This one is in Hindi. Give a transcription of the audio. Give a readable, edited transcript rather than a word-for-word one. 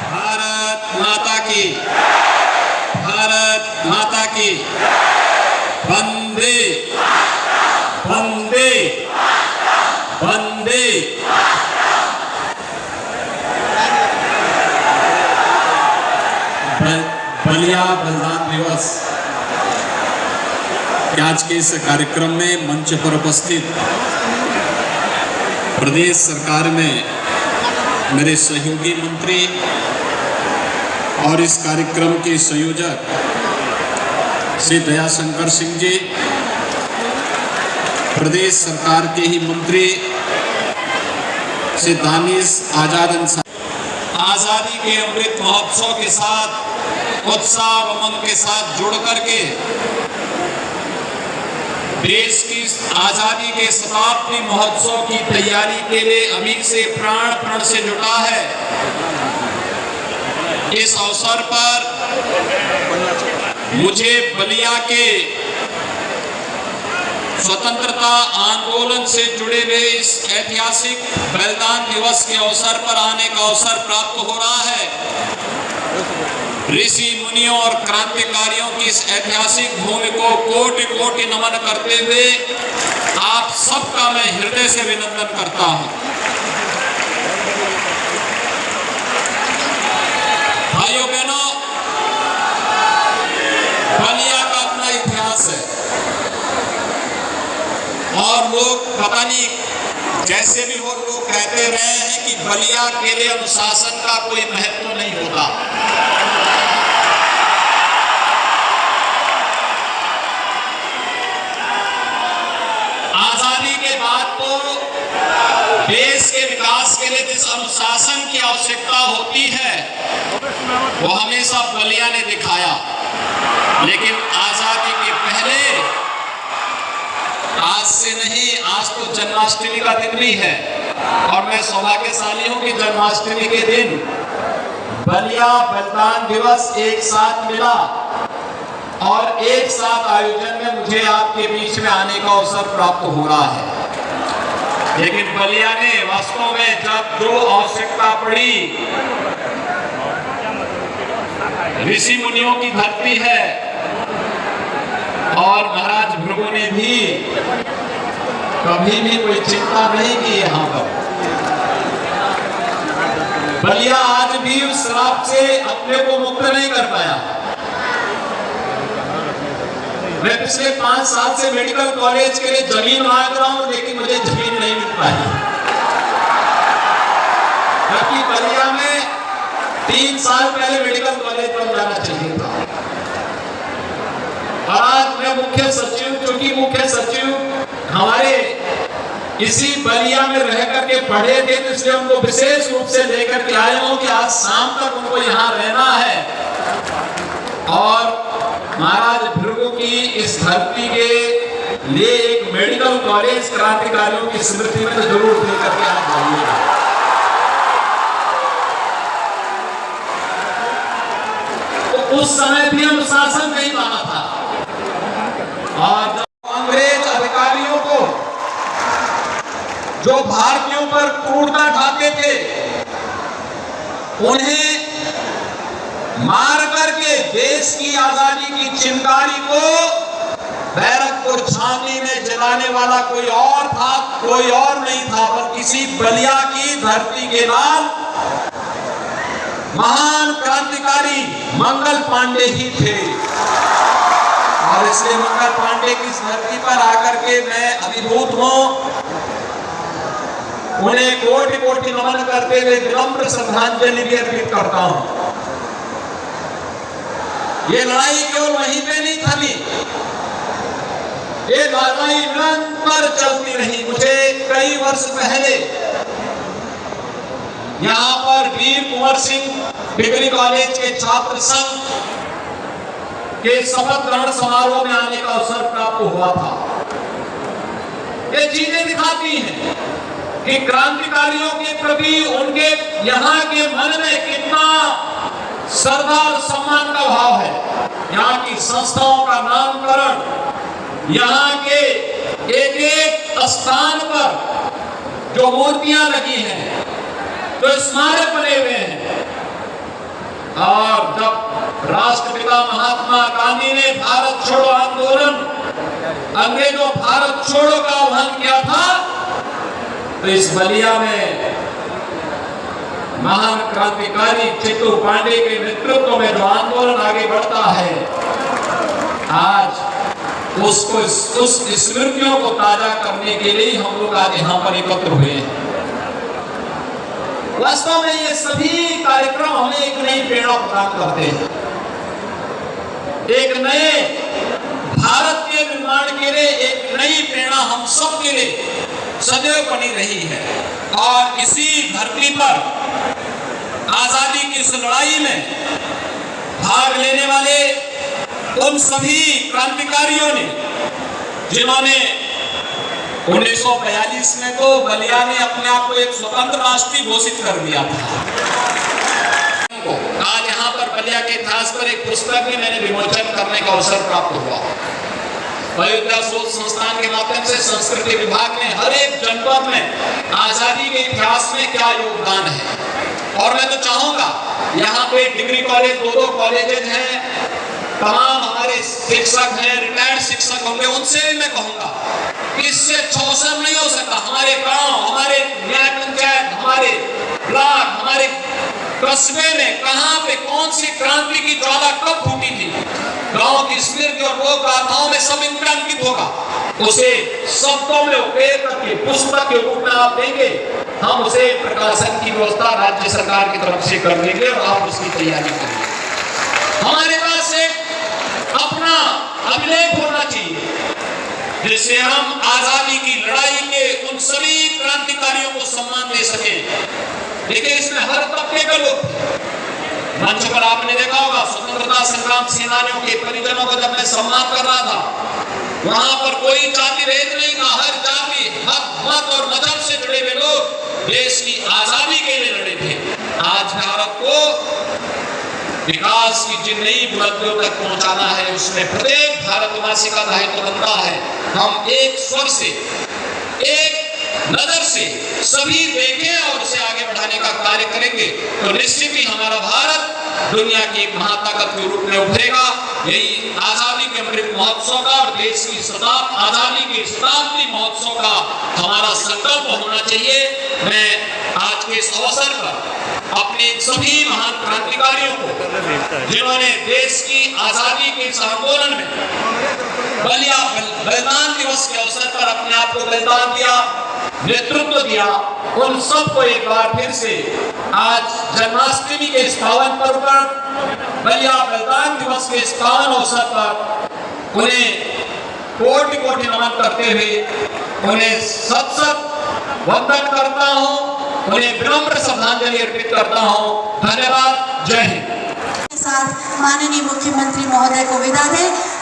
भारत माता की, भारत माता की। वंदे वंदे वंदे। बलिया बलिदान दिवस आज के इस कार्यक्रम में मंच पर उपस्थित प्रदेश सरकार में मेरे सहयोगी मंत्री और इस कार्यक्रम के संयोजक श्री दयाशंकर सिंह जी, प्रदेश सरकार के ही मंत्री श्री दानिश आजाद अंसारी, आजादी के अमृत महोत्सव के साथ उत्साह और उमंग के साथ जुड़ करके देश की आजादी के शताब्दी महोत्सव की तैयारी के लिए अभी से प्राण प्रण से जुटा है। इस अवसर पर मुझे बलिया के स्वतंत्रता आंदोलन से जुड़े हुए इस ऐतिहासिक बलिदान दिवस के अवसर पर आने का अवसर प्राप्त हो रहा है। ऋषि मुनियों और क्रांतिकारियों की इस ऐतिहासिक भूमि को कोटि कोटि नमन करते हुए आप सबका मैं हृदय से अभिनंदन करता हूं। भाइयों बहनों, बलिया का अपना इतिहास है और लोग पता नहीं जैसे भी हो लोग कहते रहे हैं कि बलिया के लिए अनुशासन का कोई महत्व नहीं होता। आजादी के बाद तो देश के विकास के लिए जिस अनुशासन की आवश्यकता होती है वो हमेशा बलिया ने दिखाया, लेकिन आजादी के पहले, आज से नहीं, आज तो जन्माष्टमी का दिन भी है और मैं सौभाग्यशाली हूं कि जन्माष्टमी के दिन बलिया बलिदान दिवस एक साथ मिला और एक साथ आयोजन में मुझे आपके बीच में आने का अवसर प्राप्त हो रहा है। लेकिन बलिया ने वास्तव में जब जो आवश्यकता पड़ी, ऋषि मुनियों की धरती है और महाराज भृगु ने भी कभी भी कोई चिंता नहीं की। यहाँ पर बलिया आज भी उस श्राप से अपने को मुक्त नहीं कर पाया। मैं पिछले 5 साल से मेडिकल कॉलेज के लिए जमीन मांग रहा हूं, लेकिन मुझे जमीन नहीं मिल पाई। जबकि बलिया में 3 साल पहले मेडिकल कॉलेज बन जाना चाहिए था। और आज मैं मुख्य सचिव, चूंकि मुख्य सचिव हमारे इसी बलिया में रह करके पढ़े थे, तो इसलिए उनको विशेष रूप से लेकर के आए हूं कि आज शाम तक उनको यहाँ रहना है और महाराज भृगु की इस धरती के लिए एक मेडिकल कॉलेज क्रांतिकारियों की स्मृति में जरूर दे करके आप जाइएगा। तो उस समय भी अनुशासन नहीं माना था और अंग्रेज अधिकारियों को जो भारतीयों पर क्रूरता ढाते थे, उन्हें मार करके देश की आजादी की चिंगारी को बैरकपुर छावनी में जलाने वाला कोई और था, कोई और नहीं था, पर किसी बलिया की धरती के नाम महान क्रांतिकारी मंगल पांडे ही थे। और इसलिए मंगल पांडे की धरती पर आकर के मैं अभिभूत हूं, उन्हें कोटि कोटि नमन करते हुए विनम्र श्रद्धांजलि भी अर्पित करता हूं। ये लड़ाई केवल वहीं पे नहीं थमी, ये लड़ाई निरंतर चलती रही। मुझे कई वर्ष पहले यहाँ पर वीर कुंवर सिंह डिग्री कॉलेज के छात्र संघ के शपथ ग्रहण समारोह में आने का अवसर प्राप्त हुआ था। ये चीजें दिखाती हैं कि क्रांतिकारियों के प्रति उनके यहाँ के मन में कितना श्रद्धा और सम्मान का भाव है। यहाँ की संस्थाओं का नामकरण, यहाँ के एक एक स्थान पर जो मूर्तियां लगी हैं, जो स्मारक बने हुए हैं, पिता महात्मा गांधी ने भारत छोड़ो आंदोलन, अंग्रेजों भारत छोड़ो का आह्वान किया था, तो इस बलिया में महान क्रांतिकारी चित्तू पांडे के नेतृत्व में जो आंदोलन आगे बढ़ता है, आज उसको उस स्मृतियों को ताजा करने के लिए हम लोग आज यहाँ पर एकत्र हुए हैं। वास्तव में ये सभी कार्यक्रम हमें एक नई प्रेरणा प्रदान करते हैं, एक नए भारत के निर्माण के लिए एक नई प्रेरणा हम सब के लिए सदैव बनी रही है। और इसी धरती पर आजादी की इस लड़ाई में भाग लेने वाले उन सभी क्रांतिकारियों ने, जिन्होंने 1942 में तो बलिया ने अपने आप को एक स्वतंत्र राष्ट्र घोषित कर दिया था। आज यहाँ पर बलिया के इतिहास पर एक पुस्तक भी मैंने विमोचन करने का अवसर प्राप्त हुआ। अयोध्या शोध संस्थान के माध्यम से संस्कृति विभाग ने हर एक जनपद में आजादी के इतिहास में क्या योगदान है, और मैं तो चाहूंगा यहाँ पे डिग्री कॉलेज, 2 कॉलेजेस हैं, तमाम हमारे शिक्षक हैं, रिटायर्ड शिक्षक होंगे, उनसे भी मैं कहूंगा इससे अच्छा अवसर नहीं हो सकता। हमारे गांव, हमारे न्याय पंचायत, हमारे ब्लॉक, हमारे कस्बे में कहां पे कौन सी क्रांति की ज्वाला कब फूटी थी, गांव की स्मृति और लोक गाथाओं में सब इंकित होगा। उसे शब्दों में उकेर करके पुस्तक के रूप में आप देंगे, हम उसे प्रकाशन की व्यवस्था राज्य सरकार की तरफ से कर देंगे और आप उसकी तैयारी करेंगे। हमारे पास एक अपना अभिलेख होना चाहिए जिससे हम आजादी की लड़ाई के उन सभी क्रांतिकारियों को सम्मान दे सके। देखिए, इसमें हर तबके के लोग, मंच पर आपने देखा होगा स्वतंत्रता संग्राम सेनानियों के परिजनों का जब मैं सम्मान कर रहा था, वहां पर कोई जाति भेद नहीं था, हर जाति, हर मत और मजहब से जुड़े हुए लोग देश की आजादी के लिए लड़े थे। आज भारत को विकास की जिन नई बुलंदियों तक पहुंचाना है, उसमें प्रत्येक भारतवासी का दायित्व बनता है। हम एक स्वर से, एक नजर से सभी देखें और उसे आगे बढ़ाने का कार्य करेंगे तो निश्चित ही हमारा भारत दुनिया की एक महाताकत के रूप में उभरेगा। यही आजादी के अमृत महोत्सव का और देश की आजादी के शताब्दी महोत्सव का हमारा संकल्प होना चाहिए। मैं आज के इस अवसर पर अपने सभी महान क्रांतिकारियों को, जिन्होंने देश की आजादी के इस आंदोलन में बलिदान दिवस के अवसर पर अपने आप को बलिदान दिया, नेतृत्व दिया, उन सबको एक बार फिर से आज जन्माष्टमी के इस पावन पर्व पर, बलिया बलिदान दिवस के इस पावन अवसर पर उन्हें कोटि कोटि नमन करते हुए उन्हें सत वंदन करता हूं, उन्हें विनम्र श्रद्धांजलि अर्पित करता हूं। धन्यवाद। जय हिंद। साथ माननीय मुख्यमंत्री महोदय को विदा दें।